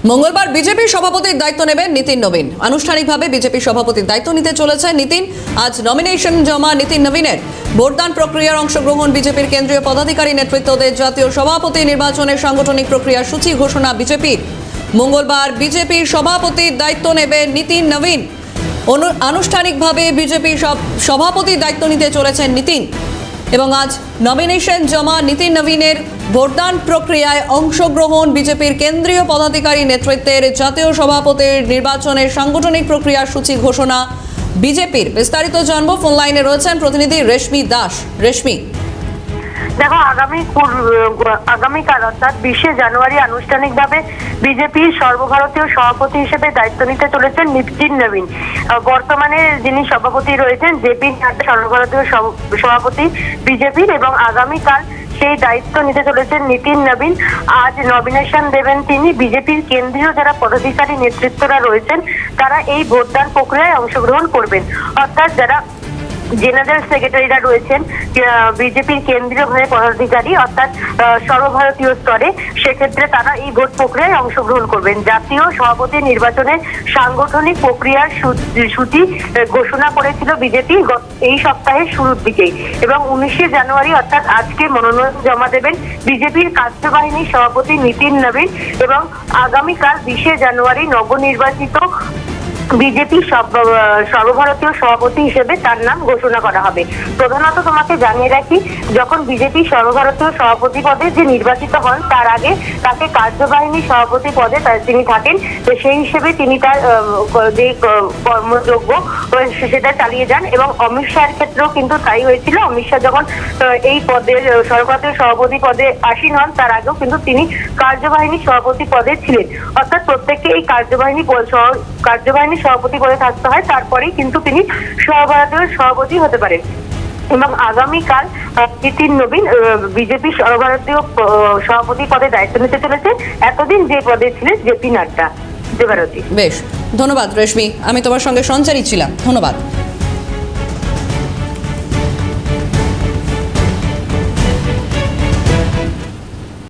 মঙ্গলবার বিজেপি সভাপতির দায়িত্ব নেবেন নীতিন নবীন। আনুষ্ঠানিকভাবে বিজেপি সভাপতির দায়িত্ব নিতে চলেছে নীতিন। আজ নমিনেশন জমা নীতিন নবীনের। ভোটদান প্রক্রিয়ার অংশগ্রহণ বিজেপির কেন্দ্রীয় পদাধিকারী নেতৃত্বে জাতীয় সভাপতি নির্বাচনের সাংগঠনিক প্রক্রিয়ার সূচি ঘোষণা বিজেপির। মঙ্গলবার বিজেপির সভাপতির দায়িত্ব নেবেন নীতিন নবীন। আনুষ্ঠানিকভাবে বিজেপি সভাপতির দায়িত্ব নিতে চলেছেন নীতিন এবং আজ নমিনেশন জমা নীতিন নবীনের। ভোটদান প্রক্রিয়ায় অংশগ্রহণ বিজেপির কেন্দ্রীয় পদাধিকারী নেতৃত্বের জাতীয় সভাপতির নির্বাচনের সাংগঠনিক প্রক্রিয়ার সূচি ঘোষণা বিজেপির। বিস্তারিত জানবো, ফোন লাইনে রয়েছেন প্রতিনিধি রেশমি দাস। রেশমি, দেখো, আগামীকাল অর্থাৎ 20শে জানুয়ারি আনুষ্ঠানিকভাবে বিজেপির সর্বভারতীয় সভাপতি হিসেবে দায়িত্ব নিতে চলেছেন নীতিন নবীন। বর্তমানে যিনি সভাপতি রয়েছেন জেপি নাড্ডা, সর্বভারতীয় সভাপতি বিজেপির, এবং আগামীকাল সেই দায়িত্ব নিতে চলেছেন নীতিন নবীন। আজ নমিনেশন দেবেন তিনি। বিজেপির কেন্দ্রীয় যারা পদাধিকারী নেতৃত্বরা রয়েছেন তারা এই ভোটদান প্রক্রিয়ায় অংশগ্রহণ করবেন। অর্থাৎ যারা জেনারেল সেক্রেটারিরা রয়েছেন বিজেপির কেন্দ্রীয় ভাবে পদাধিকারী অর্থাৎ সর্বভারতীয় স্তরে, সেক্ষেত্রে তারা এই ভোট প্রক্রিয়ায় অংশগ্রহণ করবেন। জাতীয় সভাপতি নির্বাচনের সাংগঠনিক প্রক্রিয়ার সূচি ঘোষণা করেছিল বিজেপি এই সপ্তাহের শুরুর দিকেই, এবং 19শে জানুয়ারি অর্থাৎ আজকে মনোনয়ন জমা দেবেন বিজেপির কার্যবাহিনী সভাপতি নীতিন নবীন, এবং আগামীকাল 20শে জানুয়ারি নবনির্বাচিত বিজেপি সর্বভারতীয় সভাপতি হিসেবে তার নাম ঘোষণা করা হবে। প্রধানত তোমাকে জানিয়ে রাখি, যখন বিজেপি সর্বভারতীয় সভাপতি পদে যে নির্বাচিত হন তার আগে তাকে কার্যবাহিনী সভাপতি পদে তিনি থাকেন, তো সেই হিসেবে তিনি তার যে কর্মযোগ্য সেটা চালিয়ে যান। এবং অমিত শাহের ক্ষেত্রেও কিন্তু তাই হয়েছিল। অমিত শাহ যখন এই পদে সর্বভারতীয় সভাপতি পদে আসীন হন তার আগেও কিন্তু তিনি কার্যবাহিনী সভাপতি পদে ছিলেন। অর্থাৎ প্রত্যেককে এই কার্যবাহিনী সভাপতি পদে থাকতে হয়, তারপরেই কিন্তু তিনি সর্বভারতীয় সভাপতি হতে পারেন। এবং আগামীকাল নীতিন নবীন বিজেপি সর্বভারতীয় সভাপতি পদে দায়িত্ব নিতে চলেছে। এতদিন যে পদে ছিলেন জেপি নাড্ডা। দেবারতী, বেশ, ধন্যবাদ রেশমি। আমি তোমার সঙ্গে সঞ্চারী ছিলাম। ধন্যবাদ।